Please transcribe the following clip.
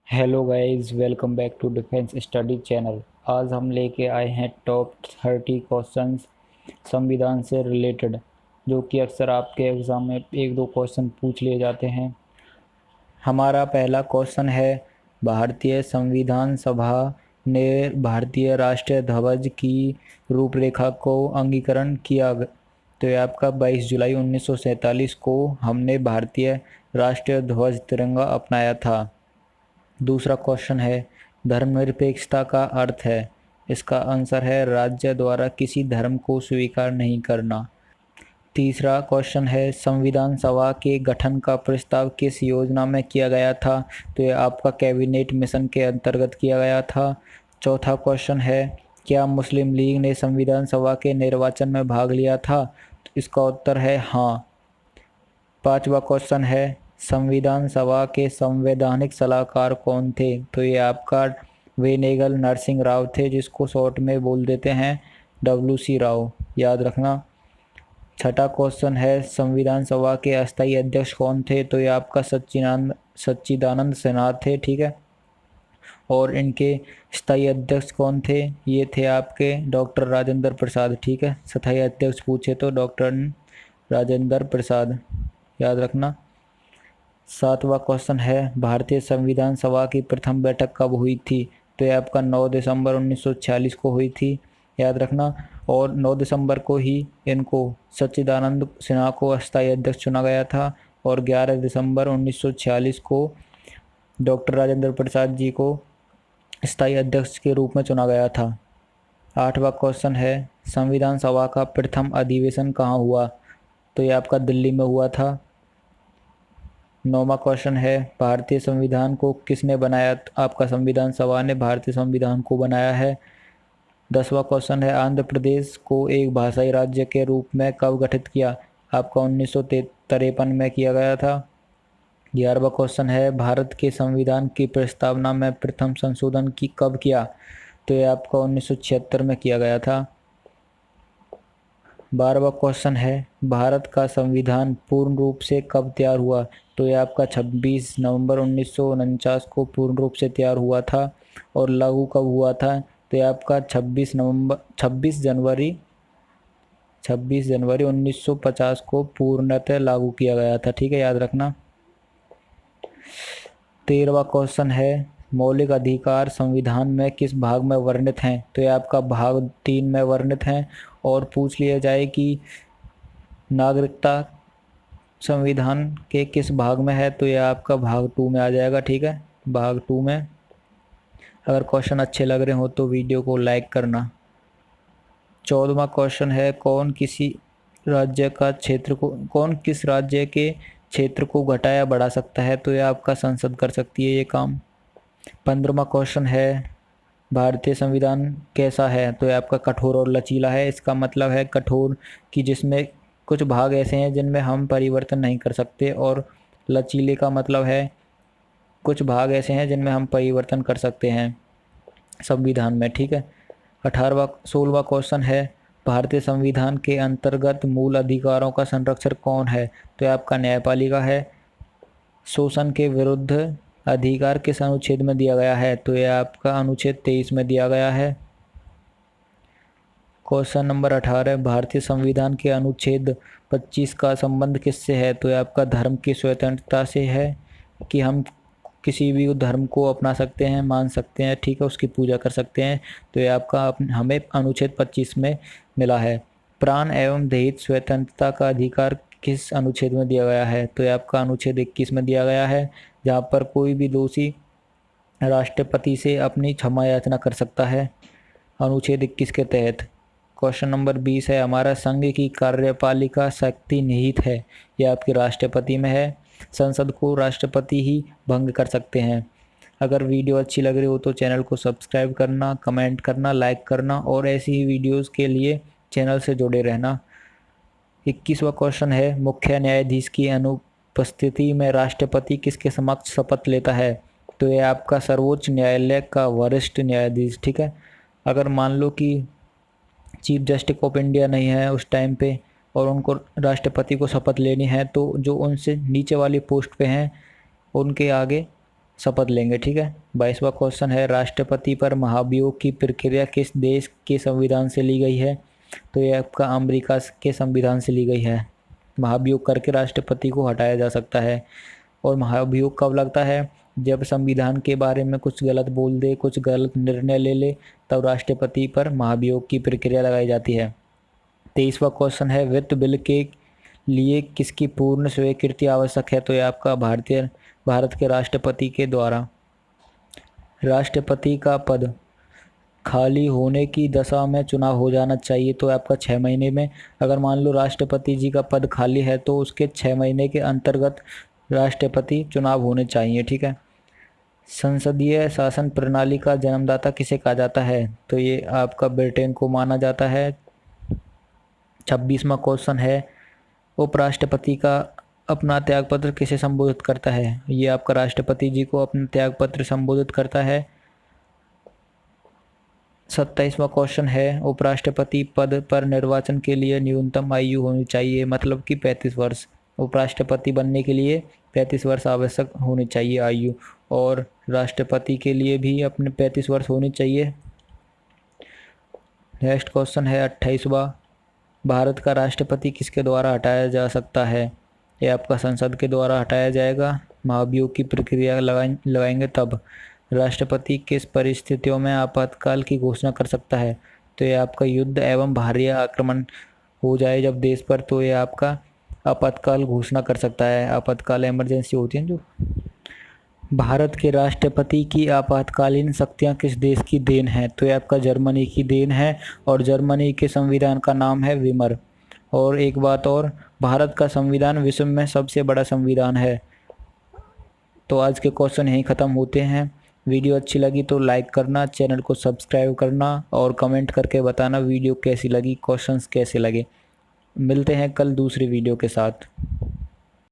Hello guys, welcome back to defence study channel. आज हम लेके आए हैं टॉप 30 क्वेश्चंस संविधान से रिलेटेड, जो कि अक्सर आपके एग्ज़ाम में एक दो क्वेश्चन पूछ लिए जाते हैं। हमारा पहला क्वेश्चन है, भारतीय संविधान सभा ने भारतीय राष्ट्रीय ध्वज की रूपरेखा को अंगीकरण किया। तो ये आपका 22 जुलाई 1947 को हमने भारतीय राष्ट्रीय ध्वज तिरंगा अपनाया था। दूसरा क्वेश्चन है, धर्मनिरपेक्षता का अर्थ है। इसका आंसर है राज्य द्वारा किसी धर्म को स्वीकार नहीं करना। तीसरा क्वेश्चन है, संविधान सभा के गठन का प्रस्ताव किस योजना में किया गया था। तो ये आपका कैबिनेट मिशन के अंतर्गत किया गया था। चौथा क्वेश्चन है, क्या मुस्लिम लीग ने संविधान सभा के निर्वाचन में भाग लिया था। तो इसका उत्तर है हाँ। पांचवा क्वेश्चन है, संविधान सभा के संवैधानिक सलाहकार कौन थे। तो ये आपका वेनेगल नरसिंह राव थे, जिसको शॉर्ट में बोल देते हैं WC राव, याद रखना। छठा क्वेश्चन है, संविधान सभा के अस्थायी अध्यक्ष कौन थे। तो ये आपका सच्चिदानंद सिन्हा थे, ठीक है। और इनके स्थायी अध्यक्ष कौन थे, ये थे आपके डॉक्टर राजेंद्र प्रसाद, ठीक है। स्थायी अध्यक्ष पूछे तो डॉक्टर राजेंद्र प्रसाद, याद रखना। सातवां क्वेश्चन है, भारतीय संविधान सभा की प्रथम बैठक कब हुई थी। तो ये आपका 9 दिसंबर 1946 को हुई थी, याद रखना। और 9 दिसंबर को ही इनको सच्चिदानंद सिन्हा को अस्थायी अध्यक्ष चुना गया था, और 11 दिसंबर 1946 को डॉक्टर राजेंद्र प्रसाद जी को स्थायी अध्यक्ष के रूप में चुना गया था। आठवां क्वेश्चन है, संविधान सभा का प्रथम अधिवेशन कहाँ हुआ। तो ये आपका दिल्ली में हुआ था। नौवां क्वेश्चन है, भारतीय संविधान को किसने बनाया। आपका संविधान सभा ने भारतीय संविधान को बनाया है। 10वां क्वेश्चन है, आंध्र प्रदेश को एक भाषाई राज्य के रूप में कब गठित किया। आपका 1953 में किया गया था। 11वां क्वेश्चन है, भारत के संविधान की प्रस्तावना में प्रथम संशोधन की कब किया। तो ये आपका 1976 में किया गया था। 12वां क्वेश्चन है, भारत का संविधान पूर्ण रूप से कब तैयार हुआ। तो ये आपका 26 नवंबर 1949 को पूर्ण रूप से तैयार हुआ था। और लागू कब हुआ था। तो ये आपका 26 जनवरी 1950 को पूर्णतः लागू किया गया था, ठीक है, याद रखना। 13वां क्वेश्चन है, मौलिक अधिकार संविधान में किस भाग में वर्णित हैं। तो ये आपका भाग 3 में वर्णित हैं। और पूछ लिया जाए कि नागरिकता संविधान के किस भाग में है। तो ये आपका भाग 2 में आ जाएगा, ठीक है, भाग 2 में। अगर क्वेश्चन अच्छे लग रहे हो तो वीडियो को लाइक करना। 14वां क्वेश्चन है, कौन किस राज्य के क्षेत्र को घटाया बढ़ा सकता है। तो ये आपका संसद कर सकती है ये काम। 15वां क्वेश्चन है, भारतीय संविधान कैसा है। तो ये आपका कठोर और लचीला है। इसका मतलब है कठोर कि जिसमें कुछ भाग ऐसे हैं जिनमें हम परिवर्तन नहीं कर सकते, और लचीले का मतलब है कुछ भाग ऐसे हैं जिनमें हम परिवर्तन कर सकते हैं संविधान में, ठीक है। 16वां क्वेश्चन है, भारतीय संविधान के अंतर्गत मूल अधिकारों का संरक्षक कौन है। तो ये आपका न्यायपालिका है। शोषण के विरुद्ध अधिकार किस अनुच्छेद में दिया गया है। तो यह आपका अनुच्छेद 23 में दिया गया है। क्वेश्चन नंबर 18, भारतीय संविधान के अनुच्छेद 25 का संबंध किससे है। तो यह आपका धर्म की स्वतंत्रता से है, कि हम किसी भी धर्म को अपना सकते हैं, मान सकते हैं, ठीक है, उसकी पूजा कर सकते हैं। तो ये आपका हमें अनुच्छेद 25 में मिला है। प्राण एवं दहेज स्वतंत्रता का अधिकार किस अनुच्छेद में दिया गया है। तो ये आपका अनुच्छेद 21 में दिया गया है, जहाँ पर कोई भी दोषी राष्ट्रपति से अपनी क्षमा याचना कर सकता है, अनुच्छेद 21 के तहत। क्वेश्चन नंबर 20 है, हमारा संघ की कार्यपालिका शक्ति निहित है, यह आपके राष्ट्रपति में है। संसद को राष्ट्रपति ही भंग कर सकते हैं। अगर वीडियो अच्छी लग रही हो तो चैनल को सब्सक्राइब करना, कमेंट करना, लाइक करना, और ऐसी ही वीडियोस के लिए चैनल से जुड़े रहना। 21वां क्वेश्चन है, मुख्य न्यायाधीश की अनुपस्थिति में राष्ट्रपति किसके समक्ष शपथ लेता है। तो यह आपका सर्वोच्च न्यायालय का वरिष्ठ न्यायाधीश, ठीक है। अगर मान लो कि चीफ जस्टिस ऑफ इंडिया नहीं है उस टाइम पे, और उनको राष्ट्रपति को शपथ लेनी है, तो जो उनसे नीचे वाली पोस्ट पे हैं उनके आगे शपथ लेंगे। ठीक है। 22वां क्वेश्चन है, राष्ट्रपति पर महाभियोग की प्रक्रिया किस देश के संविधान से ली गई है? तो ये आपका अमेरिका के संविधान से ली गई है। महाभियोग करके राष्ट्रपति को हटाया जा सकता है। और महाभियोग कब लगता है? जब संविधान के बारे में कुछ गलत बोल दे, कुछ गलत निर्णय ले ले, तब राष्ट्रपति पर महाभियोग की प्रक्रिया लगाई जाती है। 23वां क्वेश्चन है, वित्त बिल के लिए किसकी पूर्ण स्वीकृति आवश्यक है? तो ये आपका भारत के राष्ट्रपति के द्वारा। राष्ट्रपति का पद खाली होने की दशा में चुनाव हो जाना चाहिए, तो आपका 6 महीने में। अगर मान लो राष्ट्रपति जी का पद खाली है तो उसके 6 महीने के अंतर्गत राष्ट्रपति चुनाव होने चाहिए। ठीक है। संसदीय शासन प्रणाली का जन्मदाता किसे कहा जाता है? तो ये आपका ब्रिटेन को माना जाता है। 26वां क्वेश्चन है, उपराष्ट्रपति का अपना त्यागपत्र किसे संबोधित करता है? ये आपका राष्ट्रपति जी को अपना त्यागपत्र संबोधित करता है। 27वां क्वेश्चन है, उपराष्ट्रपति पद पर निर्वाचन के लिए न्यूनतम आयु होनी चाहिए, मतलब कि 35 वर्ष। उपराष्ट्रपति बनने के लिए 35 वर्ष आवश्यक होनी चाहिए आयु, और राष्ट्रपति के लिए भी अपने 35 वर्ष होनी चाहिए। नेक्स्ट क्वेश्चन है 28वां, भारत का राष्ट्रपति किसके द्वारा हटाया जा सकता है? ये आपका संसद के द्वारा हटाया जाएगा। महाभियोग की प्रक्रिया लगाएंगे तब। राष्ट्रपति किस परिस्थितियों में आपातकाल की घोषणा कर सकता है? तो ये आपका युद्ध एवं बाहरी आक्रमण हो जाए जब देश पर, तो ये आपका आपातकाल घोषणा कर सकता है। आपातकाल इमरजेंसी होती है जो। भारत के राष्ट्रपति की आपातकालीन शक्तियां किस देश की देन है? तो ये आपका जर्मनी की देन है, और जर्मनी के संविधान का नाम है वीमर। और एक बात और, भारत का संविधान विश्व में सबसे बड़ा संविधान है। तो आज के क्वेश्चन यहीं ख़त्म होते हैं। वीडियो अच्छी लगी तो लाइक करना, चैनल को सब्सक्राइब करना, और कमेंट करके बताना वीडियो कैसी लगी, क्वेश्चंस कैसे लगे। मिलते हैं कल दूसरी वीडियो के साथ।